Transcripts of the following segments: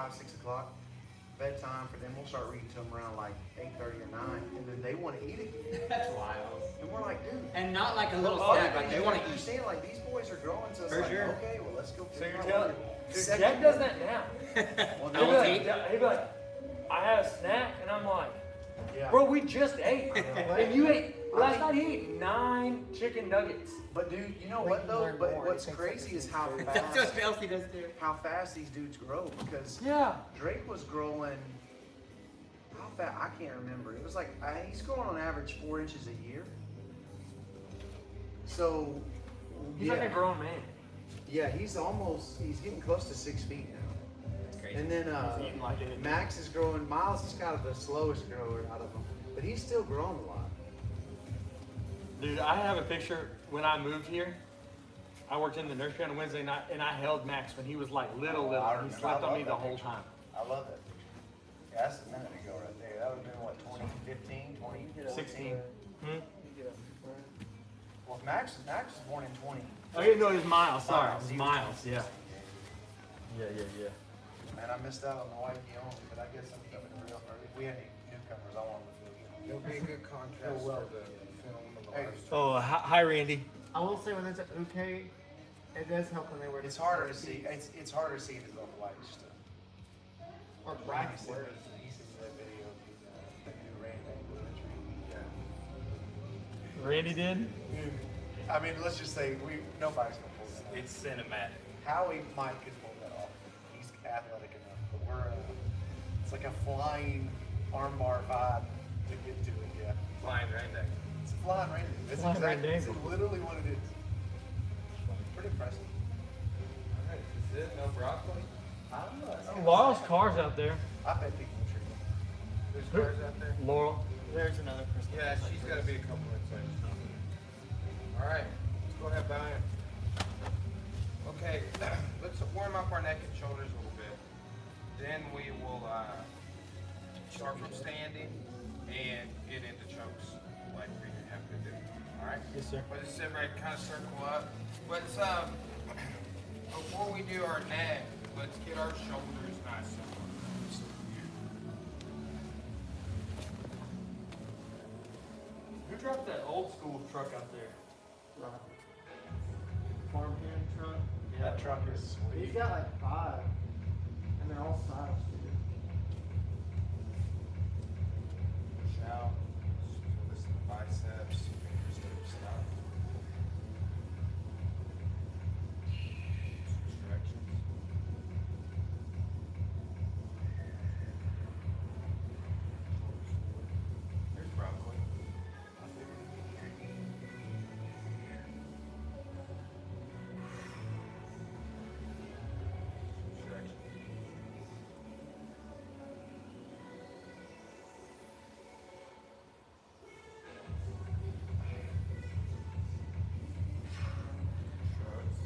5, 6 o'clock. Bedtime for them, we'll start reading to them around like 8:30 or 9, and then they want to eat again. That's wild. And we're like, dude. And not like a little snack, like they want to eat. Understand, like these boys are growing, so it's For like, sure. okay, well let's go. So you're telling Jack does that now. Well, He'd be like, I had a snack, and I'm like, yeah. bro, we just ate. And you ate, last night he ate 9 chicken nuggets. But dude, you know what though? But what's crazy is how That's what fast, Chelsea does too. how fast these dudes grow. Because Yeah. Drake was growing. How fast? I can't remember. It was like he's growing on average 4 inches a year. So He's like a grown man. Yeah, he's getting close to 6 feet now. That's crazy. And then Max is growing. Miles is kind of the slowest grower out of them, but he's still growing a lot. Dude, I have a picture when I moved here. I worked in the nursery on a Wednesday night, and I held Max when he was like little. He slept on me the whole time. I love that picture. Yeah, that's a minute ago right there. That would have been what, 2015, 2016? 16. Well, Max was born in 20. Oh, yeah, no, it was Miles. Sorry, it was Miles. Yeah. Yeah. Man, I missed out on the wifey only, but I guess I'm keeping it real. If we had any newcomers, I want them to feel It'll be a good contrast for the film and the live stream. Oh, hi, Randy. I will say when it's okay, it does help when they wear. It's harder to see. It's harder to see his own light stuff. Or He practice. sent that video of the new Randy documentary. Randy did? I mean, let's just say nobody's gonna pull that off. It's cinematic. Howie Mike could pull that off. He's athletic enough, but it's like a flying armbar vibe to get to it. Yeah, Flying right there. it's a flying Randy. That's Flying exactly. Randy. It's literally what it is. Pretty impressive. All right, is it no broccoli? I don't know. Laurel's car's out there. I bet people will treat me. There's cars out there. Laurel. There's another person. Yeah, she's got to be a couple minutes late. All right, let's go ahead, Brian. Okay, let's warm up our neck and shoulders a little bit. Then we will start from standing and get into chokes like we have to do. All right? Yes, sir. But just sit right, kind of circle up. Let's before we do our neck, let's get our shoulders nice and warm. Who dropped that old school truck out there? Farmhand truck? That truck is sweet. He's got like 5, and they're all stylish, dude. Now, listen to biceps, fingers to the stop. Stretches. There's broccoli. Stretches. Shrugs.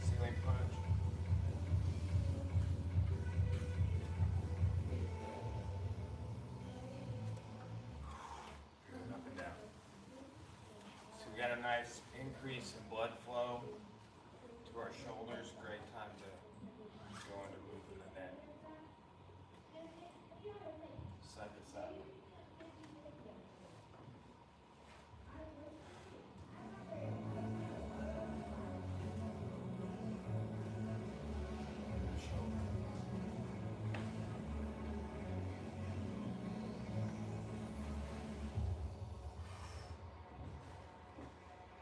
Ceiling punch. Good, up and down. So we got a nice increase in blood flow to our shoulders. Great time to go into moving the neck. Side to side. Shoulder.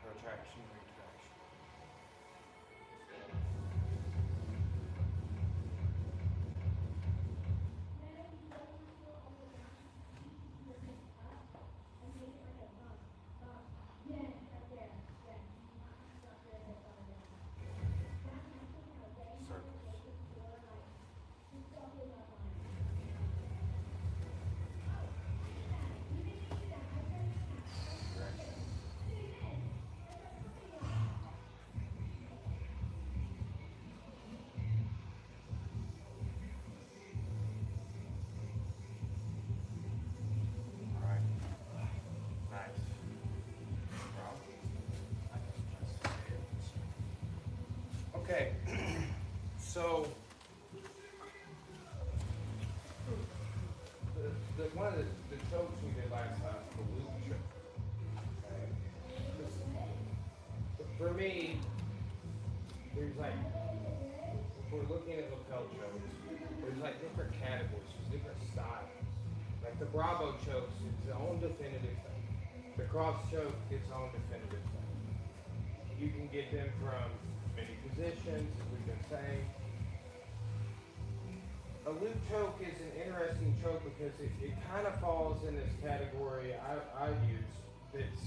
Protraction, retraction. Okay, so one of the chokes we did last time, the loop choke. Okay. For me, there's like, if we're looking at lapel chokes, there's like different categories, there's different styles. Like the Bravo chokes is its own definitive thing. The cross choke is its own definitive thing. You can get them from many positions, as we've been saying. A loop choke is an interesting choke because it kind of falls in this category I use that's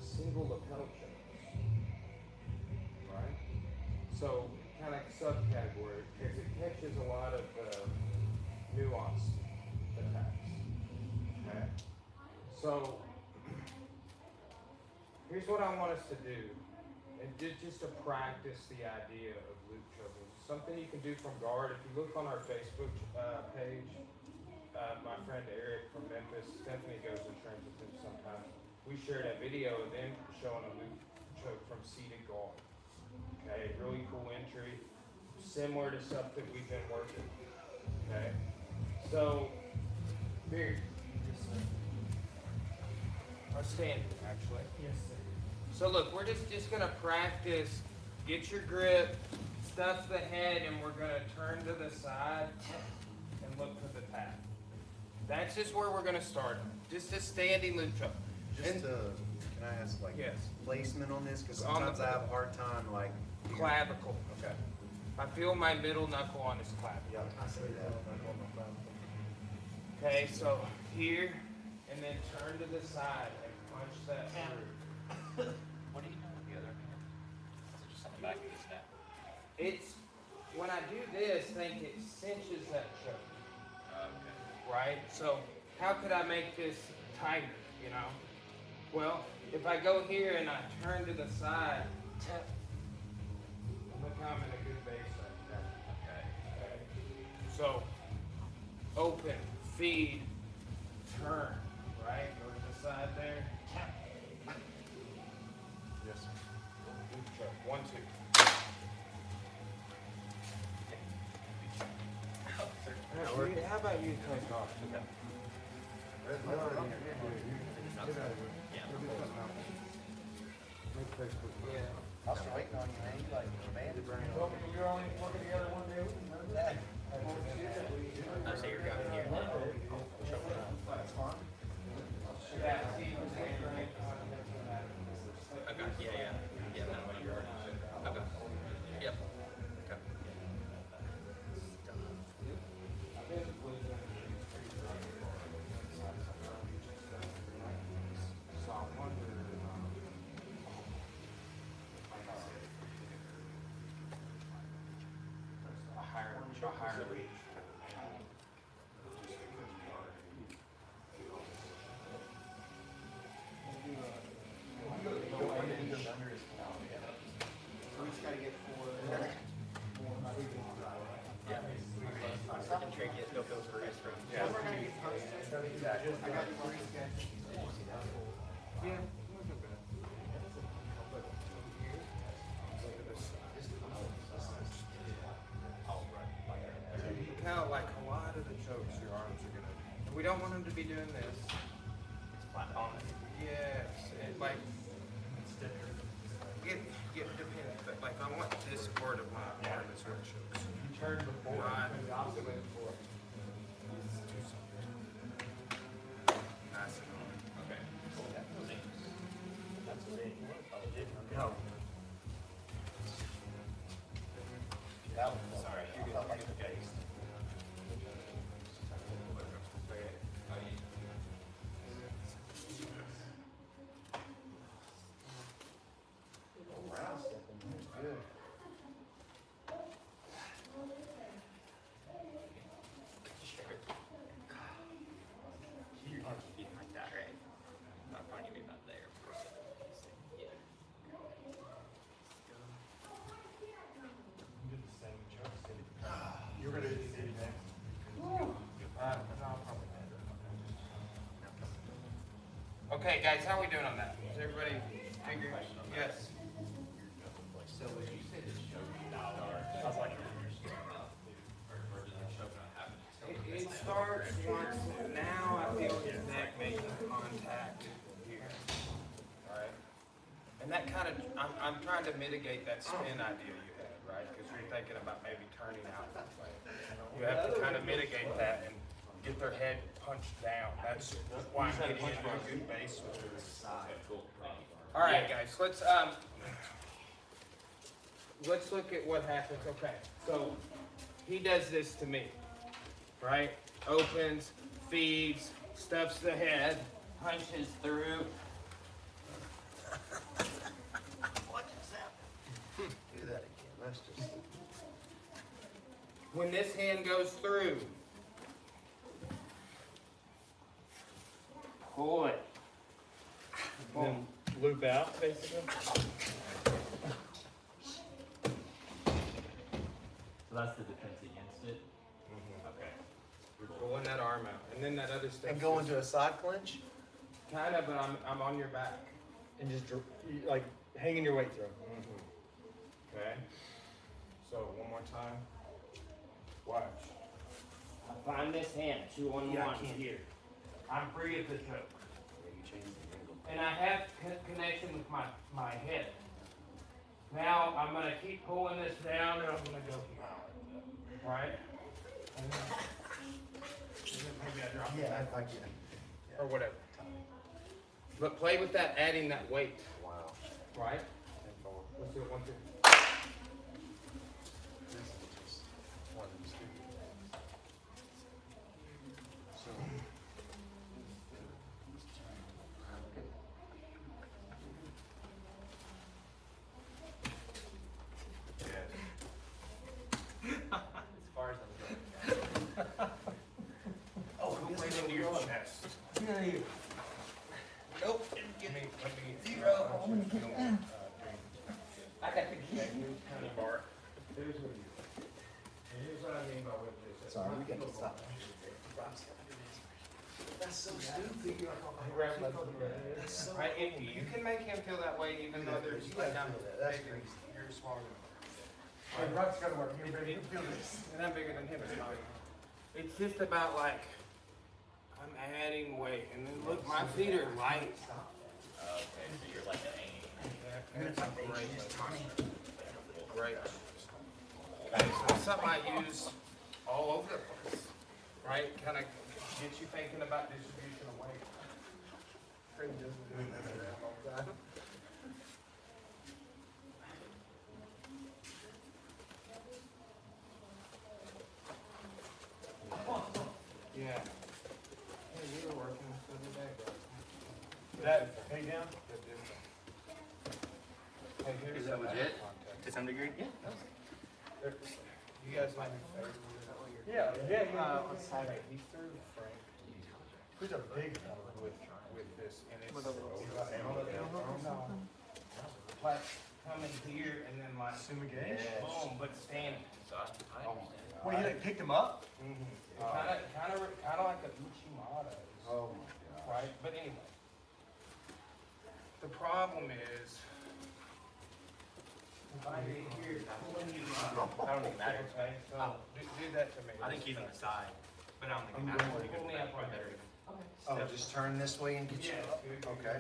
single lapel chokes, right? So kind of like subcategory because it catches a lot of nuanced attacks. Okay. So here's what I want us to do, and just to practice the idea of loop choking. Something you can do from guard. If you look on our Facebook page, my friend Eric from Memphis, Stephanie goes and trains with him sometimes. We shared a video of them showing a loop choke from seated guard. Okay, really cool entry, similar to stuff that we've been working. Okay, so here, our standing actually. Yes, sir. So look, we're just gonna practice. Get your grip. Stuff the head, and we're going to turn to the side and look for the tap. That's just where we're going to start. Just a standing loop choke. Just can I ask like Yes. placement on this? Because On the- sometimes I have a hard time like Clavicle. Okay. I feel my middle knuckle on his clavicle. Yeah, I see that. Okay, so here, and then turn to the side and punch that through. What are you doing with the other hand? Is it just on the back of his neck? It's, when I do this, think it cinches that choke. Okay. Right? So how could I make this tighter, you know? Well, if I go here and I turn to the side, look how I'm in a good base right there. Okay. So open, feed, turn, right? Go to the side there. Yes, sir. Loop choke. 1, 2. How about you take off? Yeah. I was waiting on you, man. You like demanded right Well, we were only working together one day. We know that. I see you're going here now. That's fine. Yeah, see, you're saying, right? Okay, yeah. Yeah, no, you're right. Okay. Yep. Okay. So I wonder, a higher reach. So we just gotta get four. Yeah. Freaking tricky. It still feels very strong. So we're gonna get posted. I got 3 sketches. Yeah. Kind of like a lot of the chokes, your arms are gonna. We don't want them to be doing this. It's flat on it. Yes, it like. It depends, but like I want this part of my arm is what chokes. You turned before. Right. The opposite way before. Nice and hard. Okay. That's a big one. No. That was Sorry, you're good. felt like the Okay. face. Round stepping is good. Sure. You're feeling like that, right? Not pointing me about there. Of course. Yeah. You did the same choke city. You were gonna do the city next. No, probably not. Okay, guys, how are we doing on that? Is everybody figuring? Yes. So would you say this choke Sounds like It starts once, now I feel his neck making contact here. Alright? And that kind of, I'm trying to mitigate that spin idea you had, right? Because you're thinking about maybe turning out that way. You have to kind of mitigate that and get their head punched down. That's why I'm getting into a good base with this. Alright guys, let's look at what happens. Okay, so he does this to me, right? Opens, feeds, stuffs the head, punches through. what just happened? Do that again. Let's just. When this hand goes through, pull it. Then loop out, basically. So that's the defense against it. Okay. You're pulling that arm out, and then that other stuff. And go into a side clinch? Kind of, but I'm on your back. And just like hanging your weight through. Okay. So one more time. Watch. I find this hand, 2-on-1 Yeah, I can't. here. I'm free of the choke. Yeah, you change the angle. And I have connection with my head. Now I'm gonna keep pulling this down and I'm gonna go here. Right? And then, maybe I drop it Yeah, back. I get it. Or whatever. But play with that, adding that weight. Wow. Right? Let's do it 1, 2. This is just one of these two. So. As far as I'm going. Oh, Put weight into your chest. Nope. Let me Zero. I got the key. Honey bar. Here's what I mean by what this is. Sorry, we got to stop. That's so stupid. That's so Right, if you can make him feel that way, even though there's You gotta like, feel that. That's bigger, crazy. you're smaller. Hey, Brock's gotta work. You ready to feel this? And I'm bigger than him. It's just about like I'm adding weight, and then look, my feet are light. Okay, so you're like an angel. That's a great. Great. Okay, so it's something I use all over the place, right? Kind of get you thinking about distribution of weight. Craig doesn't do that all the time. Yeah. Hey, we were working this other day, bro. That hang down? Hey, here's Is that some legit? context. To some degree? Yeah. You guys might be favored with Yeah, yeah, yeah. Okay, he threw Frank Who's a big fella? with this, and it's like coming here and then like Sumigate? boom, but standing. So I understand. Well, you like picked him up? Kind of like a Uchimata, Oh my God. right? But anyway, the problem is if I get here, pulling you up. I don't think it matters. Okay, so do that to me. I think he's on the side, but I don't think it I'm matters. going- You can Pull me up put right better. there. Oh, just turn this way and get you Yes, up? good, good, Okay.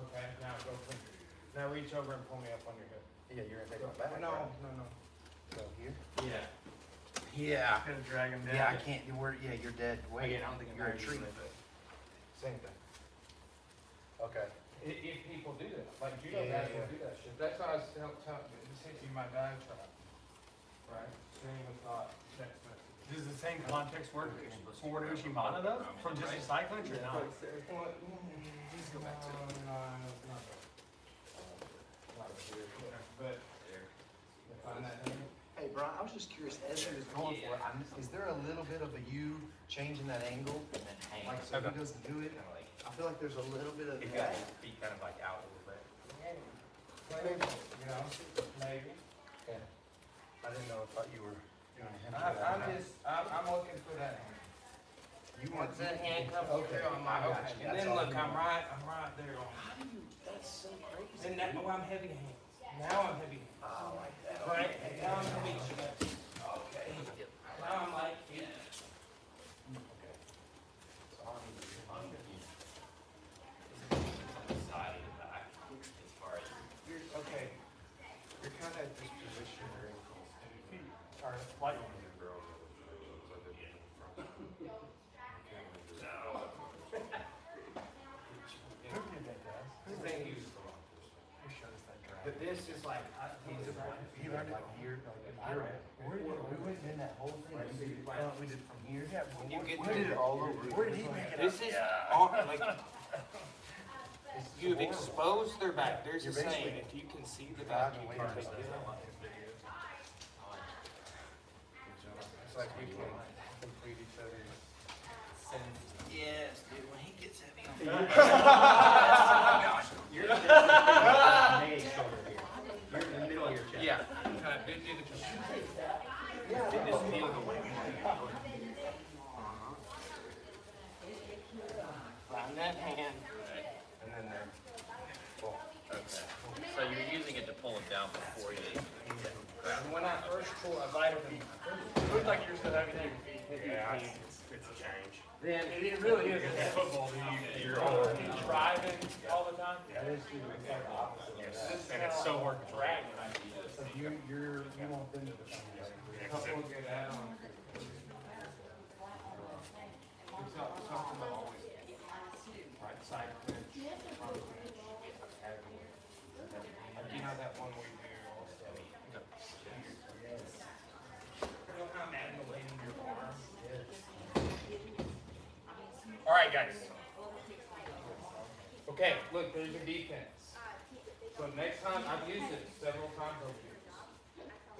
Okay, now go from, now reach over and pull me up on your hip. Yeah, you're gonna take my back, No, right? no. So here? Yeah. Yeah. Gonna drag him down. Yeah, I can't, yeah, you're dead weight. Again, I don't think it You're a matters. tree. Same thing. Okay. If people do that, like judo Yeah, guys yeah. will do that shit. That's why I was telling, this hit you my diatribe. Right? Stream of thought, text message. Does the same context work for Uchimata though? From just a side clinch or not? But, find that hand. Hey, Brian, I was just curious, as he was going for it, is there a little bit of a you changing that angle? And then hang. Like, so he doesn't do it? Kind of like, I feel like there's a little bit of he's got that. his feet kind of like out a little bit. Maybe, you know, maybe. Yeah. I didn't know if you were doing a hip I'm looking for that hand. You want Once that hand comes Okay, through, I'm like, I got okay. you. And That's then all look, you I'm want. right there on. How do you, that's so crazy. And now I'm heavy hands. Now I'm heavy hands. I like that. Right? And now I'm heavy hands. or like, Who did that, guys? The thing you, Who showed us that drive? but this is like, He learned it from here. We went in that whole thing. We did from here. Yeah, when you get we to did it all over. Where did he make it this up? is all, like, you've exposed their back. There's a You're saying, basically if you can see the back, you can take it. It's like we can complete each other's sense. Yes, dude, when he gets at me. You're the main shoulder here. You're in the middle of your chest. Yeah, kind of do the fitness feel the way. Find that hand. And then there. Cool. Okay. So you're using it to pull it down before you. And when I first pull a vitamin, it looked like you're still having your feet. yeah, it's a change. Then it really is. It's football. You're driving all the time. That is true. It's like the opposite of that. And it's so hard to drag. So you want them to become like. Couple good add-ons. Something that always, right side clinch, front clinch, ab clinch. Like, you know that one we do also. You know how mad the weight in your arm? All right, guys. Okay, look, there's your defense. So next time, I've used it several times over here.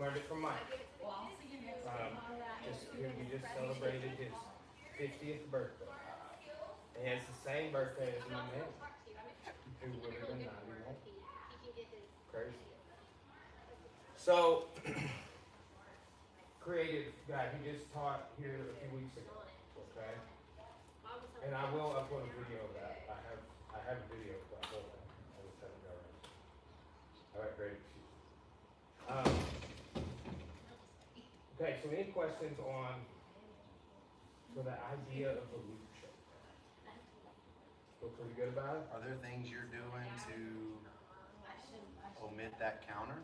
Learned it from Mike. We just celebrated his 50th birthday. And he has the same birthday as my man, who would have been 91. Crazy. So, creative guy, he just taught here a few weeks ago, okay? And I will upload a video of that. I have a video of that whole thing. I just haven't got it. All right, great. Okay, so any questions on the idea of the loop show? Feel pretty good about it? Are there things you're doing to omit that counter?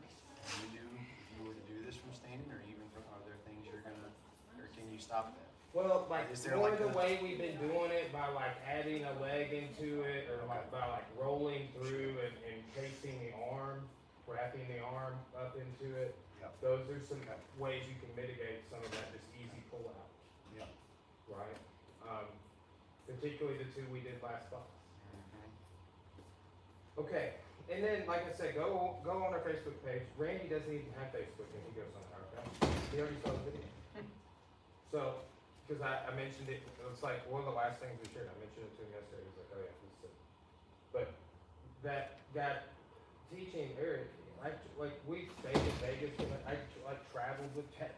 Can you do, if you were to do this from standing, or even from, are there things you're gonna, or can you stop that? Well, like, Is there more like the a- way we've been doing it, by like adding a leg into it, or like by like rolling through and encasing the arm, wrapping the arm up into it. Yep. Those are some ways you can mitigate some of that just easy pull out, Yep. right? Particularly the two we did last class. Okay, and then like I said, go on our Facebook page. Randy doesn't even have Facebook, and he goes on there. Okay, he already saw the video. So, because I mentioned it, it was like one of the last things we shared. I mentioned it to him yesterday. He was like, "Oh yeah, this is it." But that teaching Eric, like we stayed in Vegas, and I traveled with Ted.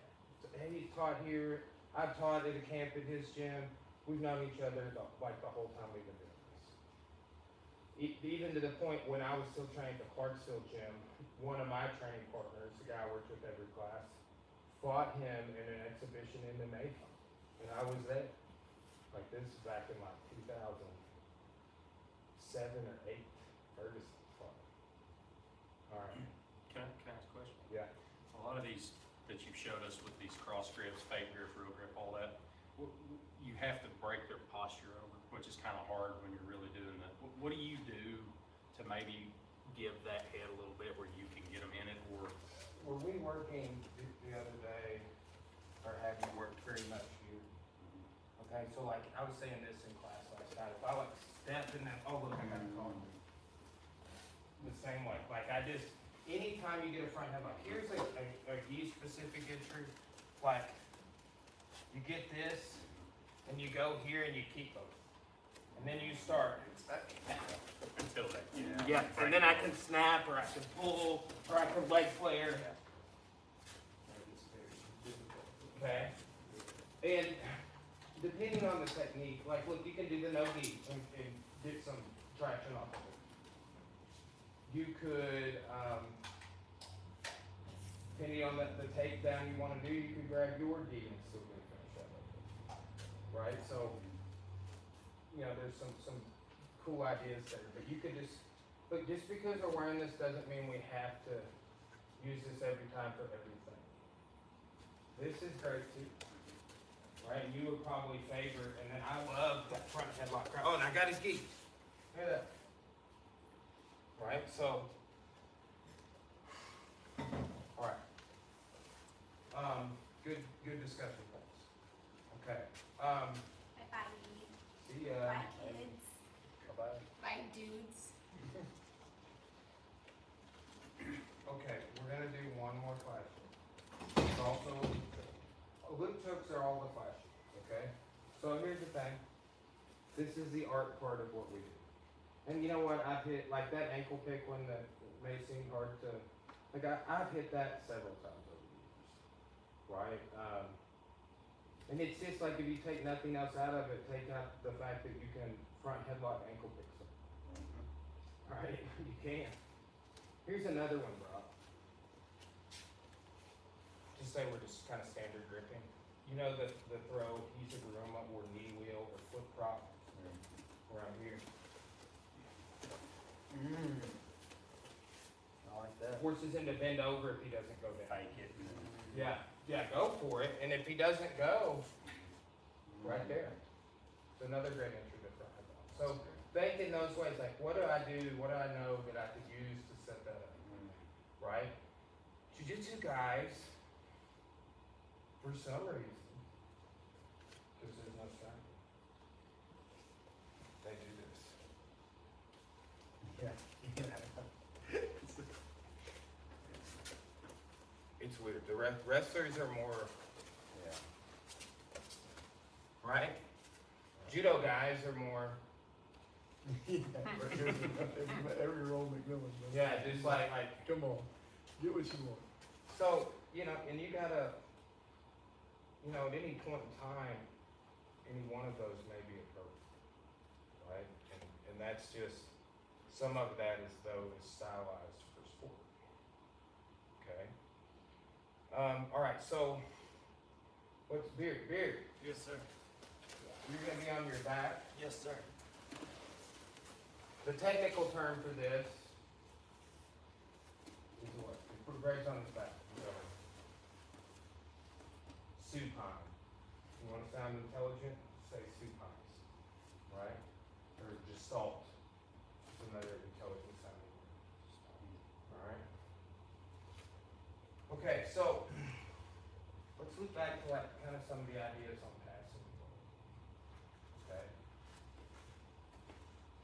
He taught here. I taught at a camp at his gym. We've known each other the whole time we've been doing this. Even to the point when I was still training at the Clarksville gym, one of my training partners, the guy I worked with every class, fought him in an exhibition in the Mayhem. And I was there. Like, this is back in like 2007 or 8. Ferguson fought him. All right. Can I ask a question? Yeah. A lot of these that you've showed us with these cross grips, fake grip, real grip, all that, you have to break their posture over, which is kind of hard when you're really doing that. What do you do to maybe give that head a little bit where you can get them in it, or? Were we working the other day, or have you worked very much here? Okay, so like, I was saying this in class last night, if I like step in that, oh look, I got a call. The same way, like I just, anytime you get a front head, like here's a gi specific entry, like you get this, and you go here and you keep them. And then you start. Until that, Yeah, and then I can snap, or I can pull, or I can leg flare. Okay? And depending on the technique, like look, you can do the no gi and get some traction off of it. You could, depending on the takedown you want to do, you could grab your gi and still get a finish out of it. Right? So, you know, there's some cool ideas there, but you could just, look, just because we're wearing this doesn't mean we have to use this every time for everything. This is great too. Right? You would probably favor, and then I love that front headlock. Oh, and I got his gi. Look at that. Right? So, all right. Good discussion, folks. Okay. Bye. See ya. Bye, kids. Bye-bye. Bye, dudes. Okay, we're gonna do one more question. It's also loop hooks are all the flashes, okay? So here's the thing. This is the art part of what we do. And you know what? I've hit like that ankle pick one that may seem hard to like I've hit that several times over the years. Right? And it's just like if you take nothing else out of it, take out the fact that you can front headlock ankle pick something. Right? You can. Here's another one, bro. Just say we're just kind of standard gripping. You know the throw, Isaguruma, or knee wheel, or foot prop around here. I like that. Forces him to bend over if he doesn't go down. Fake it. Yeah, go for it. And if he doesn't go, right there. It's another great entry to front headlock. So think in those ways, like what do I do? What do I know that I could use to set that up? Right? Jiu-jitsu guys, for some reason, because there's no strength, they do this. Yeah. It's weird. The wrestlers are more, Yeah. right? Judo guys are more, Every role McMillan does. yeah, just like, Come on, get what you want. so, you know, and you gotta, you know, at any point in time, any one of those may be appropriate, right? And that's just, some of that is though is stylized for sport. Okay. All right. So, what's beard? Beard. Yes, sir. You're gonna be on your back. Yes, sir. The technical term for this is what? You put Greg's on his back. Supine. You want to sound intelligent? Say supines. Right? Or gestalt. It's another intelligent sounding word. Alright? Okay, so let's look back to like kind of some of the ideas on passing. Okay?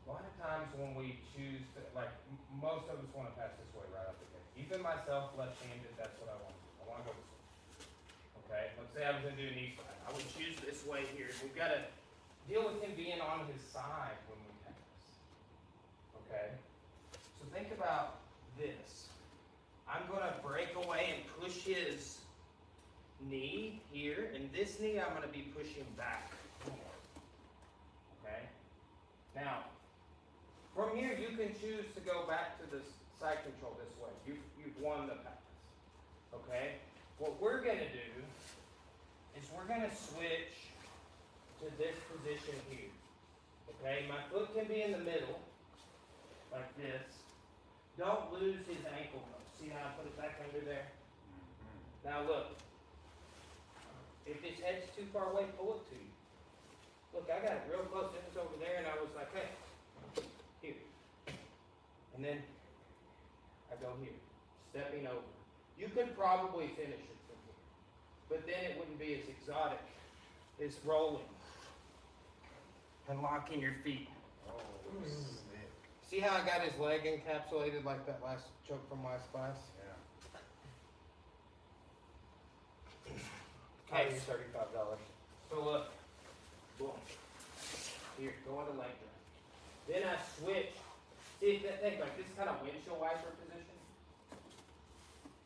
A lot of times when we choose to, like, most of us want to pass this way right out the gate. Even myself, left-handed, that's what I want to do. I want to go this way. Okay? Let's say I was going to do a knee slide. I would choose this way here. We've got to deal with him being on his side when we pass. Okay? So think about this. I'm going to break away and push his knee here, and this knee I'm going to be pushing back. Okay? Now, from here you can choose to go back to the side control this way. You've won the pass. Okay? What we're going to do is we're going to switch to this position here. Okay? My foot can be in the middle, like this. Don't lose his ankle though. See how I put it back under there? Now look. If his head's too far away, pull it to you. Look, I got it real close. It was over there, and I was like, hey, here. And then I go here, stepping over. You could probably finish it from here, but then it wouldn't be as exotic as rolling and locking your feet. Oh, sick. See how I got his leg encapsulated like that last choke from last class? Yeah. Okay, $35. so look, boom. Here, go on the leg drag. Then I switch. See, think like this kind of windshield wiper position.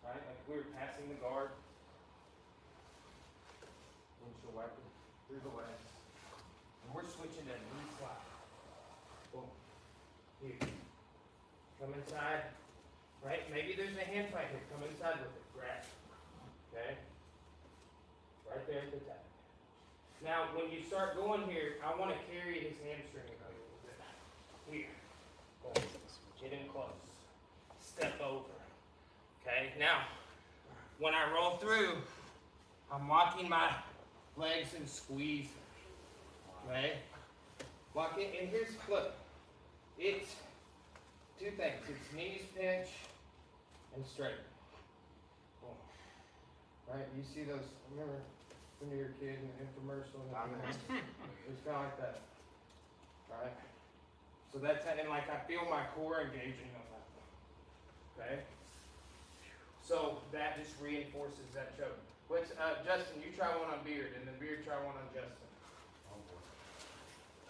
Right, like we were passing the guard. Windshield wiper through the legs. And we're switching to a knee slide. Boom. Here. Come inside. Right? Maybe there's a hand fight here. Come inside with it. Grab. Okay? Right there at the top. Now, when you start going here, I want to carry his hamstring a little bit. Here. Boom. Get him close. Step over. Okay? Now, when I roll through, I'm locking my legs and squeeze. Okay? Lock it, and here's, look, it's two things. It's knees pinch and straight. Boom. Right? You see those, remember when you were a kid in the infomercial? It's kind of like that. Right? So that's, and like I feel my core engaging on that. Okay? So that just reinforces that choke. Which, Justin, you try one on Beard, and then Beard try one on Justin.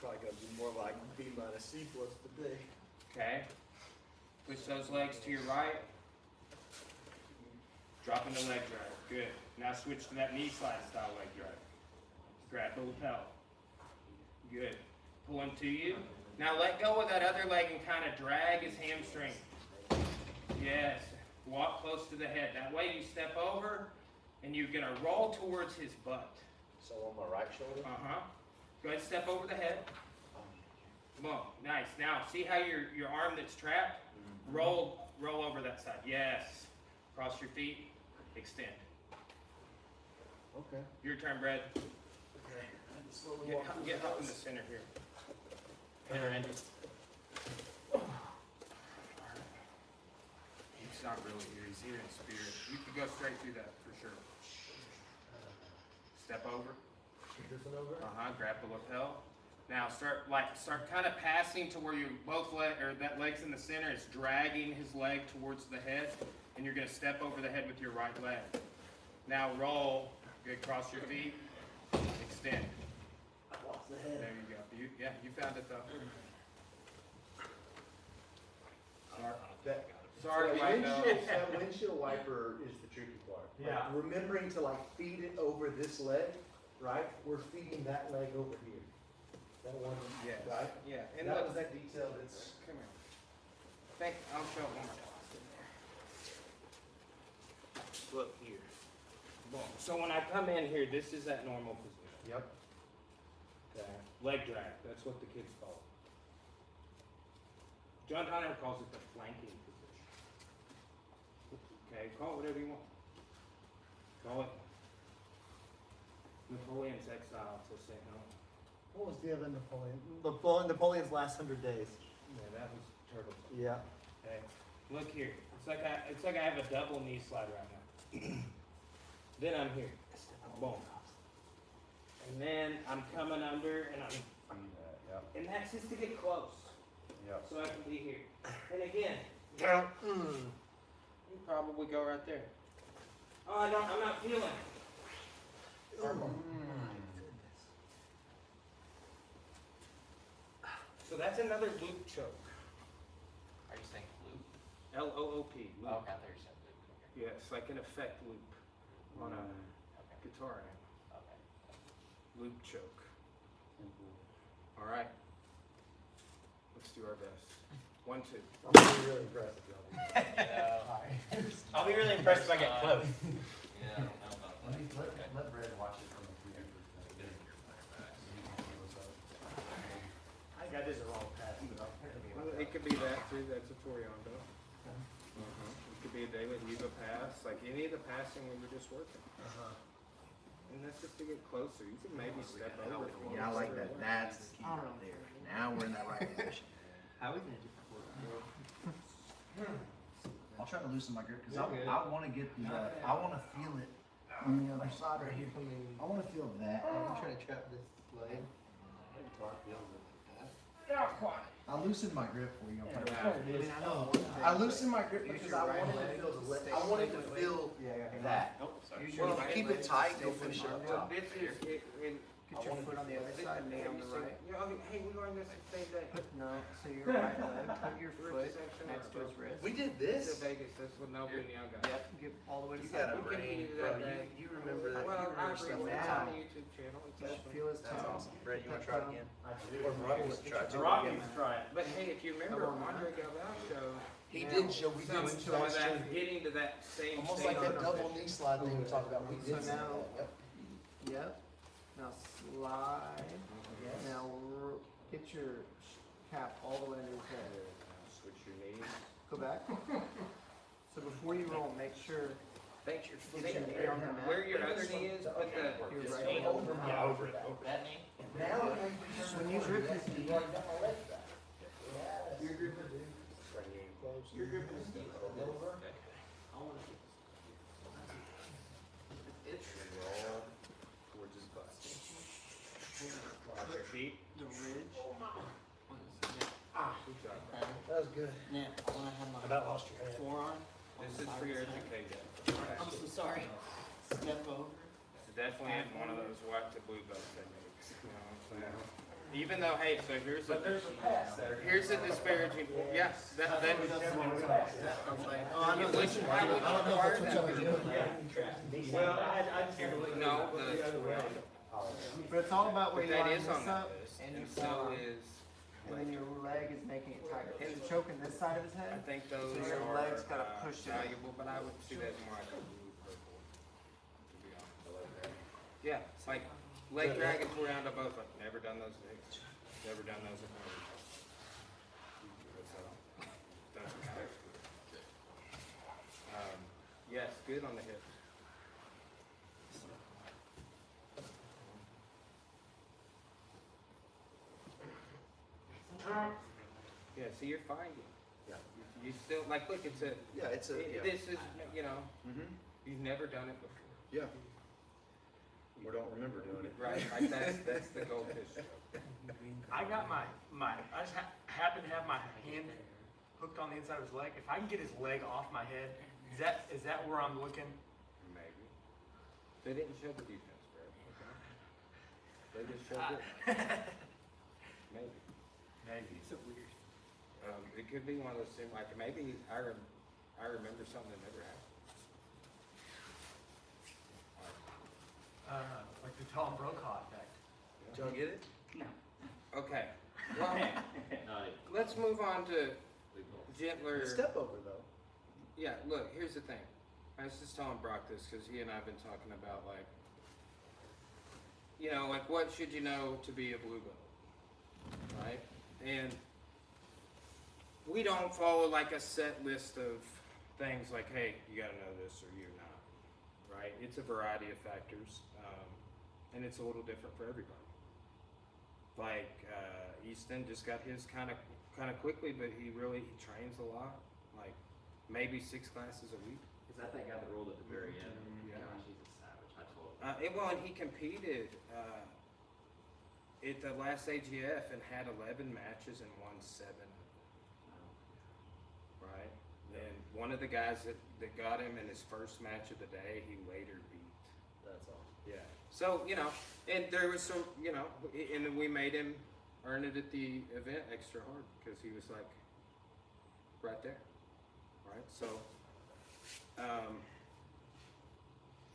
Probably gonna be more like B minus C plus today. Okay. Push those legs to your right. Drop into leg drag. Good. Now switch to that knee slide style leg drag. Grab the lapel. Good. Pull him to you. Now let go of that other leg and kind of drag his hamstring. Yes. Walk close to the head. That way you step over and you're going to roll towards his butt. So on my right shoulder? Uh-huh. Go ahead and step over the head. Boom. Nice. Now, see how your arm that's trapped? Roll over that side. Yes. Cross your feet. Extend. Okay. Your turn, Brad. Okay. Get up in the center here. Hey, Randy. He's not really here. He's here in spirit. You can go straight through that for sure. Step over. This one over? Grab the lapel. Now start kind of passing to where you both leg or that leg's in the center. It's dragging his leg towards the head, and you're going to step over the head with your right leg. Now roll. Good. Cross your feet. Extend. I lost the head. There you go. You found it though. Sorry, white belt. That windshield wiper is the tricky part. Yeah. Like, remembering to like feed it over this leg, right? We're feeding that leg over here. That one, Yes. right? Yeah. And that was that detail that's. Come here. I'll show it one more time. Look here. Boom. So when I come in here, this is that normal position. Yep. Okay. Leg drag. That's what the kids call it. John Donner calls it the flanking position. Okay, call it whatever you want. Call it Napoleon's exile to St. Helena. What was the other Napoleon? Napoleon's last 100 days. Yeah, that was turtle. Yeah. Okay. Look here. It's like I have a double knee slide right now. Then I'm here. Boom. And then I'm coming under and I'm and that's just to get close. Yep. So I can be here. And again, you probably go right there. Oh, I'm not feeling it. So that's another loop choke. Are you saying loop? L-O-O-P. Loop. Oh, okay, I thought you said loop. Okay. Yeah, it's like an effect loop on a Okay. guitar amp. Okay. Loop choke. All right. Let's do our best. 1, 2. I'm really impressed with y'all. I'll be really impressed if I get close. Yeah, I don't know about that. Let Brad watch it from a computer. I think I did the wrong pass. It could be that too. That's a Toriando. It could be a David Yuba pass, like any of the passing we were just working. And that's just to get closer. You can maybe step over. if you Yeah, I want like to. that. That's the key right there. Now we're in that right position. How we gonna do I'll try to loosen my grip because I want to get the, I want to feel it on the other side right here. I want to feel that. I'm trying to trap this leg. I loosened my grip for you. I know. I loosened my grip because I wanted to feel the leg. I wanted to feel that. Oh, sorry. Well, if you keep it tight, go finish it up Well, top. this is Get your foot on the other side, knee on the right. Hey, we're going this the same day. No, so your right leg, put your foot next to his wrist. We did This this. is Vegas. This with no young guy. Yep, get all the way to You the got side. a brain, bro. You remember that. Well, You I remember agree. stuff It's like on that. the YouTube channel. It's Just open. feel his That's toe. awesome. Brett, you want to try it again? Or Rockets try to. Rockets try it. But hey, if you remember Andre Galvao, He did show. We did some of that getting to that same almost state. like that double knee slide thing we talked about. We did So some now- of that. Yep. Yep. Now slide. Now get your cap all the way under his head. Switch your knees. Go back. So before you roll, make sure Think your, Get your knee on the mat. where your other knee is, put the, Your just right knee knee. over. Yeah, over it. That knee? When you grip his knee, you're gripping his knee. It's Towards his butt. Watch your feet. the ridge. Good job. That was good. Yeah, I wanna have my About lost your head. forearm. This is for your education. I'm so sorry. Step over. It's definitely one of those white to blue belt techniques, you know what I'm saying? Even though, hey, so here's a disparaging, yeah, that. I was like, oh, I know Which, why would you require that? Well, I just can't believe. No, but it's all about where but you that line is this on that up, list, and and your so forearm. is, And then your leg is making it tighter. He's choking this side of his I head. think those So your are legs gotta push it. valuable, but I would see that more like a blue purple, to be honest. Yeah, it's like leg drag and pull down to both, I've never done those legs, never done those at home. That's some steps. Yes, good on the hips. Yeah, see, you're fine. Yeah. You still, like, look, it's a, Yeah, it's a, yeah. this is, you know, Mm-hmm. you've never done it before. Yeah. Or don't remember doing it. Right, like that's the goldfish joke. I got I just happen to have my hand hooked on the inside of his leg. If I can get his leg off my head, is that where I'm looking? Maybe. They didn't show the defense, bro. Okay? They just showed it. Maybe. Maybe. So weird. It could be one of those things, like maybe I remember something that never happened. Like the Tom Brokaw effect. Did y'all get it? No. Okay, well, let's move on to gentler. Step over though. Yeah, look, here's the thing. I was just telling Brock this because he and I have been talking about like, you know, like what should you know to be a blue belt, right? And we don't follow like a set list of things like, hey, you gotta know this or you're not, right? It's a variety of factors, and it's a little different for everybody. Like Easton just got his kind of quickly, but he trains a lot, like maybe 6 classes a week. Is that guy that rolled at the very end? Yeah. Gosh, he's a savage. I told him. Well, and he competed at the last AGF and had 11 matches and won 7. Right? And one of the guys that got him in his first match of the day, he later beat. That's all. Yeah. So, you know, and there was some, you know, and then we made him earn it at the event extra hard because he was like right there. Right? So,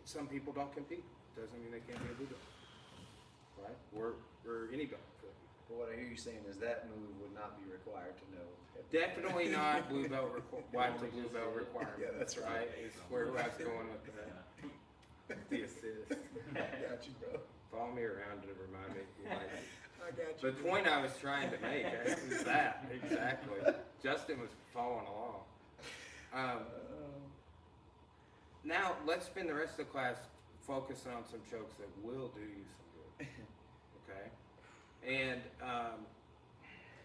some people don't compete. Doesn't mean they can't be a blue belt. Right? Or any belt. But what I hear you saying is that move would not be required to know. Definitely not blue belt white to blue belt requirement. Yeah, that's right. Is where I was going with that. The assist. I got you, bro. Follow me around to remind me. Like, I got the point I was trying to make is that exactly. Justin was following along. Now let's spend the rest of the class focusing on some chokes that will do you some good. Okay, and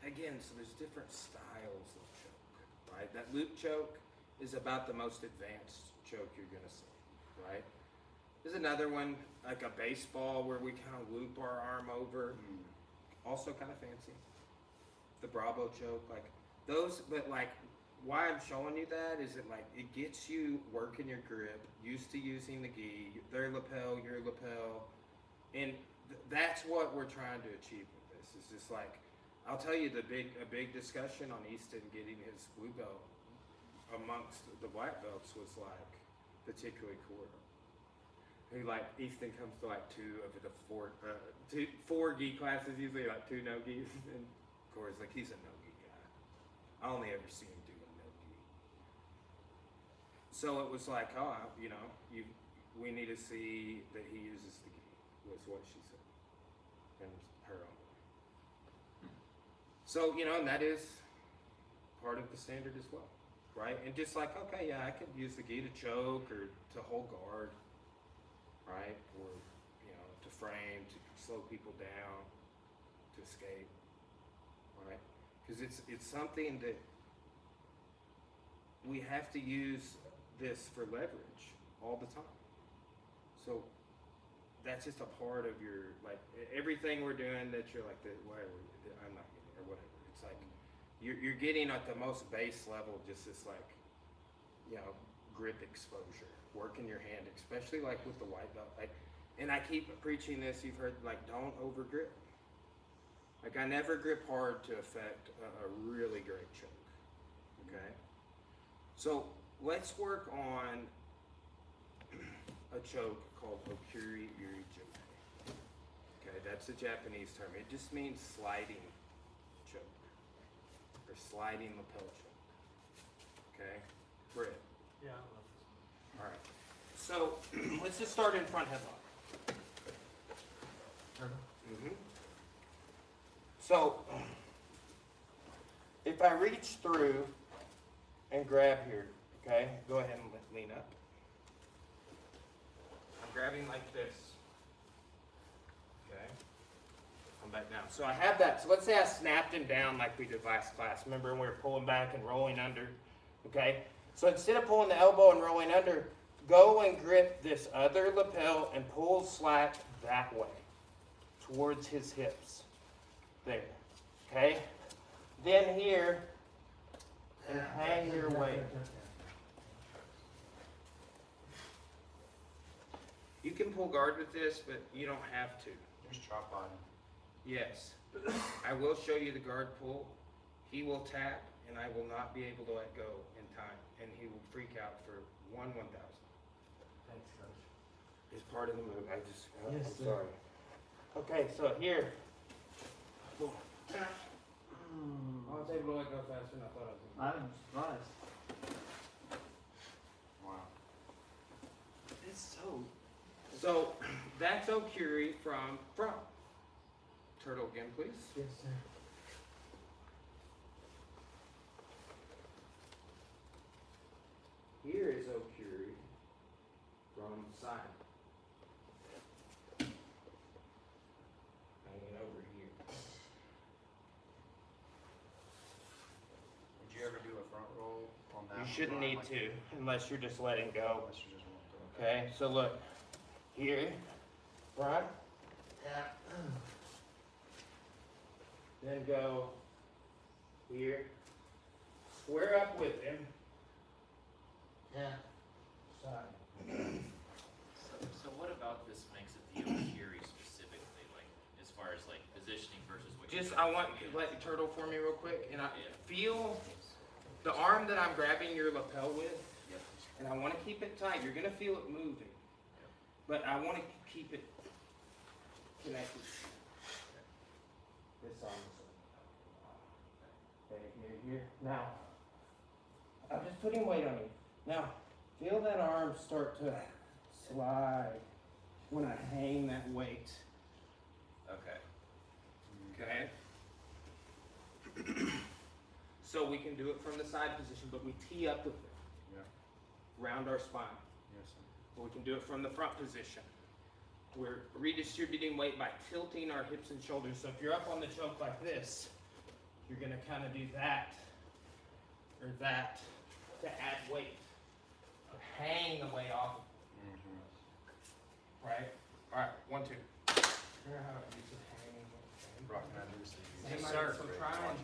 again, so there's different styles of choke, right? That loop choke is about the most advanced choke you're gonna see, right? There's another one, like a baseball, where we kind of loop our arm over. Also kind of fancy. The Bravo choke, like those, but like why I'm showing you that is it like it gets you working your grip, used to using the gi, their lapel, your lapel, and that's what we're trying to achieve with this. It's just like, I'll tell you a big discussion on Easton getting his blue belt amongst the white belts was like particularly cool. Who like Easton comes to like 2 of the 4 gi classes, usually like 2 no gis, and Corey's like he's a no gi guy. I only ever see him do a no gi. So it was like, oh, you know, we need to see that he uses the gi. Was what she said, and her own way. So you know, and that is part of the standard as well. right? And just like, okay, yeah, I could use the gi to choke or to hold guard, right? Or, you know, to frame, to slow people down, to escape, right? Because it's something that we have to use this for leverage all the time. So that's just a part of your, like, everything we're doing that you're like, whatever, I'm not getting it, or whatever. It's like, you're getting at the most base level, just this, like, you know, grip exposure, working your hand, especially like with the white belt. Like, and I keep preaching this, you've heard, like, don't over grip. Like, I never grip hard to affect a really great choke, okay? So let's work on a choke called Okuri-Eri-Jime. Okay, that's a Japanese term. It just means sliding choke or sliding lapel choke. Okay, Britt. Yeah. All right. So let's just start in front headlock. Mm-hmm. So if I reach through and grab here, okay, go ahead and lean up. I'm grabbing like this. Okay. Come back down. So I have that. So let's say I snapped him down like we did last class. Remember when we were pulling back and rolling under? Okay. So instead of pulling the elbow and rolling under, go and grip this other lapel and pull slack that way towards his hips. There. Okay. Then here, and hang your weight. You can pull guard with this, but you don't have to. There's chop body. Yes. I will show you the guard pull. He will tap, and I will not be able to let go in time, and he will freak out for 1/1000. Thanks, Coach. It's part of the move. I'm Yes, sir. sorry. Okay, so here. I was able to let go faster than I thought I was. I'm surprised. Wow. It's so. So that's Okuri from front. Turtle again, please. Yes, sir. Here is Okuri from side. Hanging over here. Would you ever do a front roll on that? You shouldn't need to unless you're just letting go. Unless you just want to. Okay, so look. Here, front. Yeah. Then go here. Square up with him. Yeah. Side. So what about this makes it the Okuri specifically, like as far as like positioning versus what Just, you're I doing? want you to let the turtle for me real quick, and I Yeah. feel the arm that I'm grabbing your lapel with, Yep. and I want to keep it tight. You're gonna feel it moving, but I want to keep it connected. This arm. Okay, here. Now, I'm just putting weight on you. Now, feel that arm start to slide when I hang that weight. Okay. Okay. So we can do it from the side position, but we tee up with it. Yeah. Round our spine. Yes, sir. Or we can do it from the front position. We're redistributing weight by tilting our hips and shoulders. So if you're up on the choke like this, you're gonna kind of do that or that to add weight. Hang the weight off, right? All right, 1, 2. Remember how it used to hang? Rock and I do see. Same Yes, idea, sir. so try and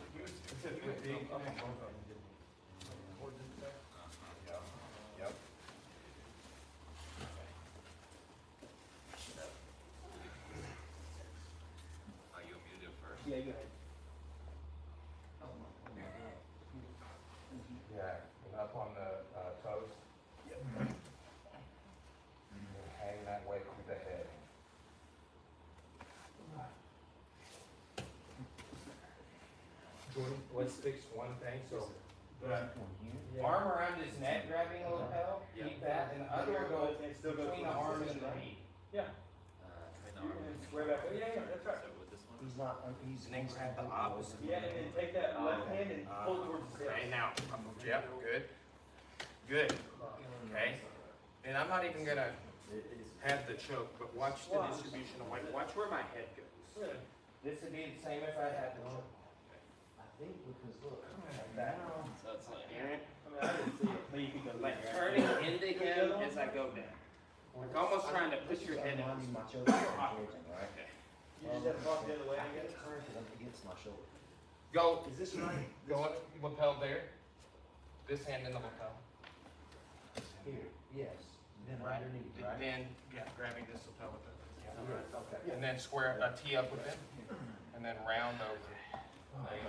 Yep. Oh, you want me to do it first? Yeah, go ahead. Yeah, and up on the toes. Yep. Hang that weight through the head. Jordan, let's fix one thing. So the arm around his neck grabbing a lapel, keep that, and the other one goes between the arm and the knee. Between the arm and the Square back. Yeah, that's right. So with this one? He's not, he's. And then grab the opposite. Yeah, and then take that left hand and pull towards the Okay, hips. now, yep, good. Good. Okay. And I'm not even gonna have the choke, but watch the distribution of weight. Watch where my head goes. This would be the same if I had the choke. I think because look, Like that. So it's like, Like turning into him as I go down. Like almost trying to put your head in his my mouth. shoulder engaging, right? You just have to walk the other way, I I can guess. turn because I'm against my shoulder. Go, Is this right? go lapel there. This hand in the lapel. Here, yes. Then Right. underneath, right? Then, yeah, grabbing this lapel with it. Okay. And then square, tee up with it. And then round over.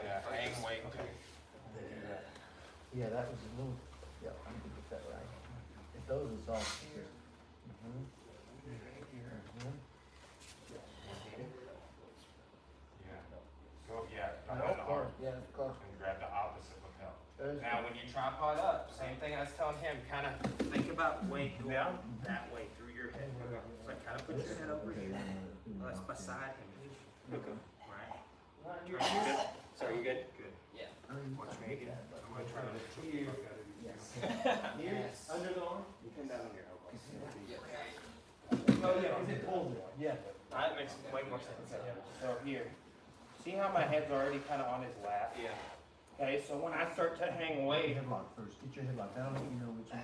Yeah, hang weight. Yeah, that was a little, yeah, I'm gonna get that right. If those is all here. Mhm. Mhm. Yeah. Go, yeah. No, behind the arm. close, yeah, it's close. And grab the opposite lapel. There's- Now, when you tripod up, same thing I was telling him, kind of think about weight going that way through your head. So kind of put your head over here. Well, that's beside him. Right? You good? Sorry, you good? Good. yeah. Watch me again. I'm gonna try to here. Yes. Here, under the arm? You come down here. Oh, yeah, because it pulls it. Yeah. That makes way more sense. So here, see how my head's already kind of on his lap? Yeah. Okay, so when I start to hang weight, Headlock first, get your headlock down, let me know which one.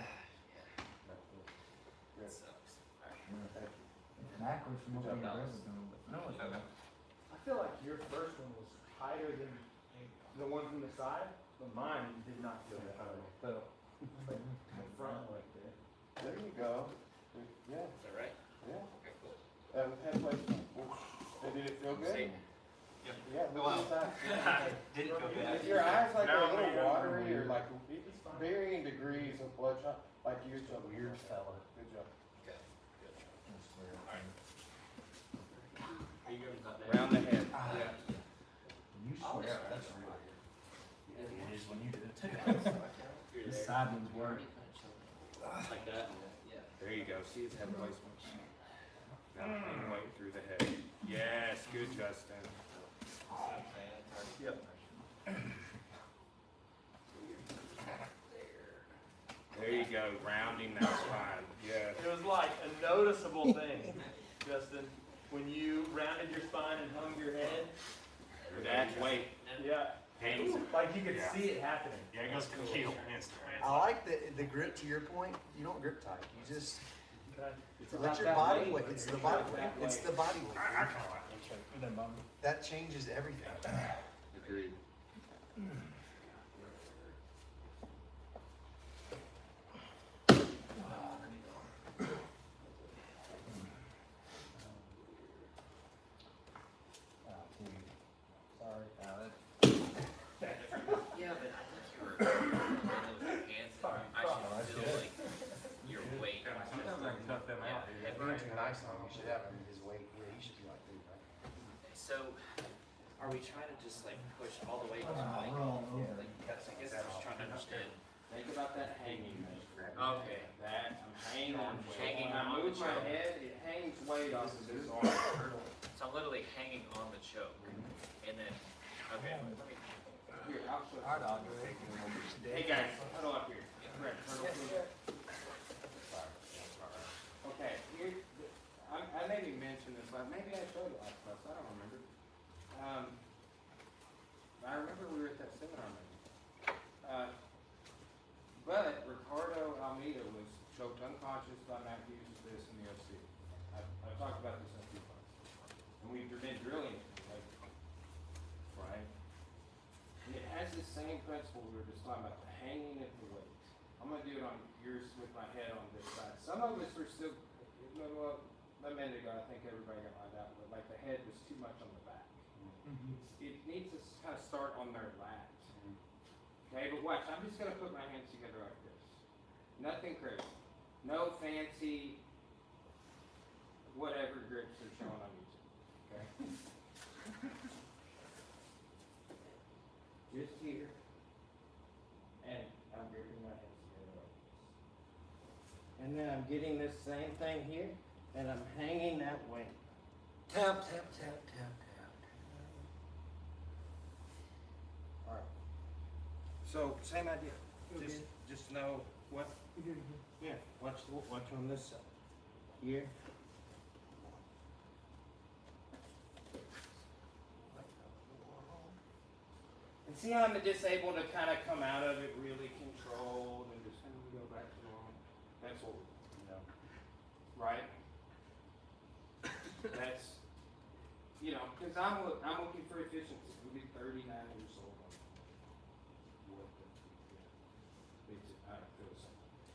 That sucks. It's backwards from what we ever done. No, it's not. I feel like your first one was tighter than the one from the side, but mine did not feel that high. So, like, the front like that. there you go. Yeah, Is that right? yeah. Okay, cool. Head placement. Did it feel good? See? Yeah, look inside. Didn't feel good. If your eyes like are a little watery or like varying degrees of bloodshot, like you're just a weird fella. Good job. Okay, good. Are you going to Round the head. Yeah. You swear, that's real. It is when you do it too. You're This there. side one's work. Like that? Yeah. There you go. See his head placement. Now hang weight through the head. Yes, good, Justin. Yep. There you go, rounding that spine. Yeah. It was like a noticeable thing, Justin, when you rounded your spine and hung your head. That weight. Yeah. Hangs. Like you could Yeah. see it happening. Yeah, it goes kill instantly. I like the grip to your point. You don't grip tight. You just Okay. let your body weight. It's the body weight. It's the body weight. I kind of like it. That changes everything. Agreed. Sorry, Yeah, but I think you were with your hands. I should feel like your weight. Sometimes I can tough them out. Yeah, You're too nice on him. You should have him his weight. Yeah, he should be like this, right? So, are we trying to just like push all the way to like, roll over. like, I guess I'm just trying to understand. Think about that hanging. Okay. That, I'm hanging on. Hanging When I on move the my choke. head, it hangs weight off of this arm. So I'm literally hanging on the choke, and then, okay. Here, I'll show you. Hey guys, huddle up here. Brett, huddle up. Okay, here, I maybe mentioned this last, maybe I showed it last class, I don't remember. I remember we were at that seminar maybe. But Ricardo Almeida was choked unconscious by Matt Hughes of this in the UFC. I've talked about this a few times. And we've been drilling it, like, right? And it has the same principle we were just talking about, the hanging of the weight. I'm gonna do it on yours with my head on this side. Some of us were still, well, a minute ago, I think everybody got like that, but like the head was too much on the back. It needs to kind of start on their lats. Okay, but watch, I'm just gonna put my hands together like this. Nothing crazy. No fancy, whatever grips are showing on YouTube. Okay? Just here. And I'm gripping my hands together like this. And then I'm getting this same thing here, and I'm hanging that weight. Tap, tap, tap, tap, tap. Alright. So, same idea. just know what, yeah, watch on this side. Here. And see how I'm just able to kind of come out of it really controlled and just kind of go back to normal. That's what, you know, right? That's, you know, because I'm looking for efficiency. We'll be 39 years old.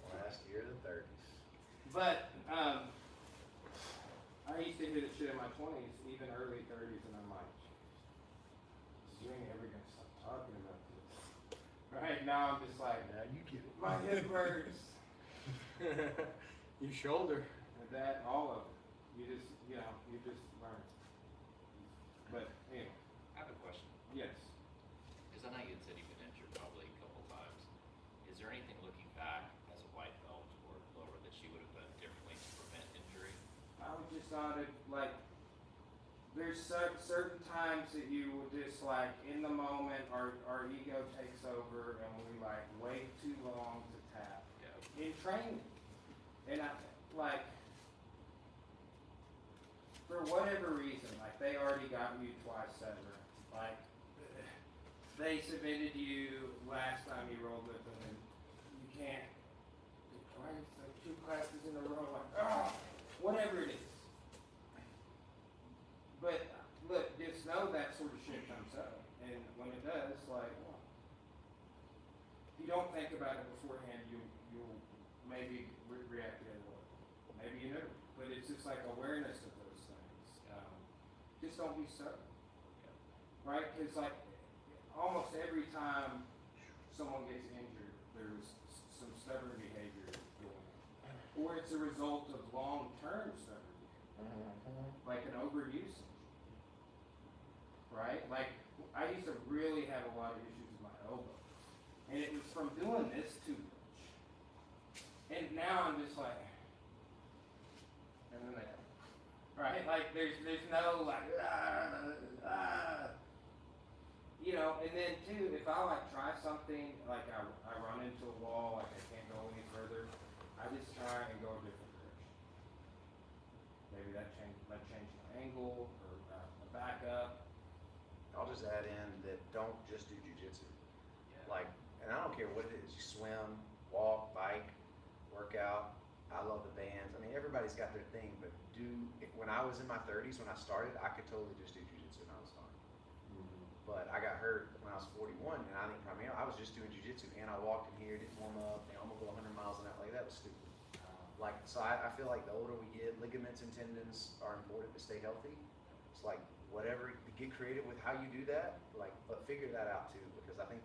Last year of the 30s. But I used to hear that shit in my 20s, even early 30s, and I'm like, you ain't ever gonna stop talking about this. Right now, I'm just like, Now you get it. my hip hurts. Your shoulder. And that, all of it. You just learn. But anyway, I have a question, yes. because I know you had said you've been injured probably a couple times. Is there anything looking back as a white belt or lower that she would have done differently to prevent injury? I would just not have, like, there's certain times that you will just, like, in the moment, our ego takes over and we, like, wait too long to tap. Yeah. In training. And I, like, for whatever reason, like, they already got you twice over. Like, they submitted you last time you rolled with them, and you can't, twice, like, 2 classes in a row, like, whatever it is. But, look, just know that sort of shit comes up. And when it does, like, well, if you don't think about it beforehand, you'll maybe react the other way. Maybe you never. But it's just like awareness of those things. Just don't be stubborn. Right? Because, like, almost every time someone gets injured, there's some stubborn behavior going on. Or it's a result of long-term stubborn behavior. Like an overuse injury. Right? Like, I used to really have a lot of issues with my elbow. And it was from doing this too much. And now I'm just like, and then they, right? Like, there's no, like, you know, and then too, if I, like, try something, like, I run into a wall, like, I can't go any further, I just try and go a different direction. Maybe that change my angle, or back up. I'll just add in that don't just do jujitsu. Yeah. Like, and I don't care what it is, you swim, walk, bike, work out. I love the bands. I mean, everybody's got their thing, but when I was in my 30s, when I started, I could totally just do jujitsu and I was fine. But I got hurt when I was 41, and I think primarily I was just doing jujitsu, and I walked in here, didn't warm up, and I'm gonna go 100 miles an hour. Like, that was stupid. Like, so I feel like the older we get, ligaments and tendons are important to stay healthy. It's like, whatever, get creative with how you do that, like, but figure that out too, because I think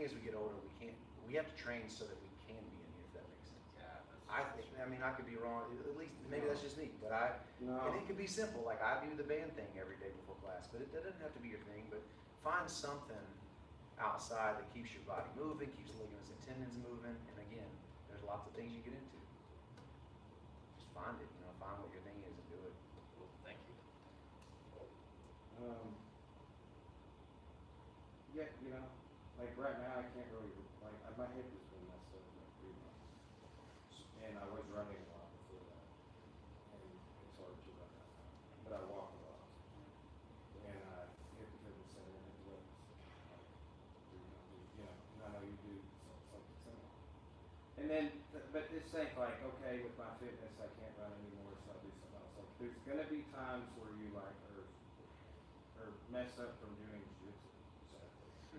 as we get older, we have to train so that we can be in here, if that makes sense. Yeah. I mean, I could be wrong, at least, maybe that's just me, but and it could be simple, like, I do the band thing every day before class, but that doesn't have to be your thing, but find something outside that keeps your body moving, keeps ligaments and tendons moving, and again, there's lots of things you get into. Just find it, find what your thing is and do it. Cool. Thank you. Yeah, like right now I can't really, like, my hip has been messed up like 3 months. And I was running a lot before that. And it's hard to run that now. But I walk a lot. And hip couldn't center and hip lips. And I know you do something similar. And then, but just think like, okay, with my fitness I can't run anymore, so I'll do something else. Like, there's gonna be times where you like are messed up from doing jiu-jitsu.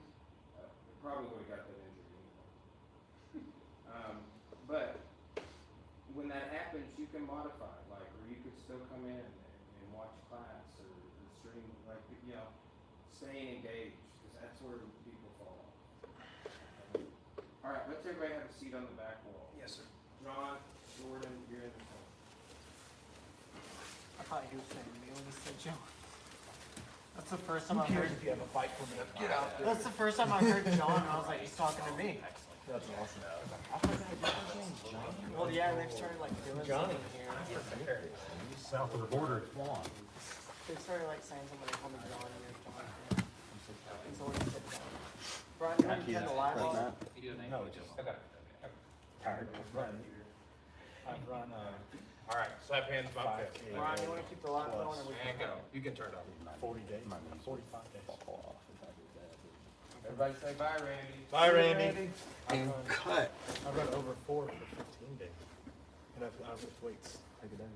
So, probably would have got that injury anyway. But when that happens, you can modify, like, or you could still come in and watch class or stream, like, staying engaged, because that's where people fall off. All right, let's everybody have a seat on the back wall. Yes, sir. John, Jordan, you're in the front. I thought he was saying me when he said John. That's the first time I heard. If you have a fight for me, Get out there. That's the first time I heard John, and I was like, he's talking to me. Excellent. That's awesome. I forgot his name's Johnny. Well, yeah, they've started like doing something here. South of the border, it's Juan. They started like saying somebody called me John or John. And so when he said John. Brian, you want to turn the live on? You do an No, ankle just- adjustment? Okay. Tired. I've run, All right, slap hands, bump 5, fist. 8, Ryan, you wanna keep the light going, or we And go. You can turn it off. 40 days, 45 days. Everybody say bye, Randy. Bye, Randy. And cut. I've run over 4 for 15 days. And I've lift weights. Take it down.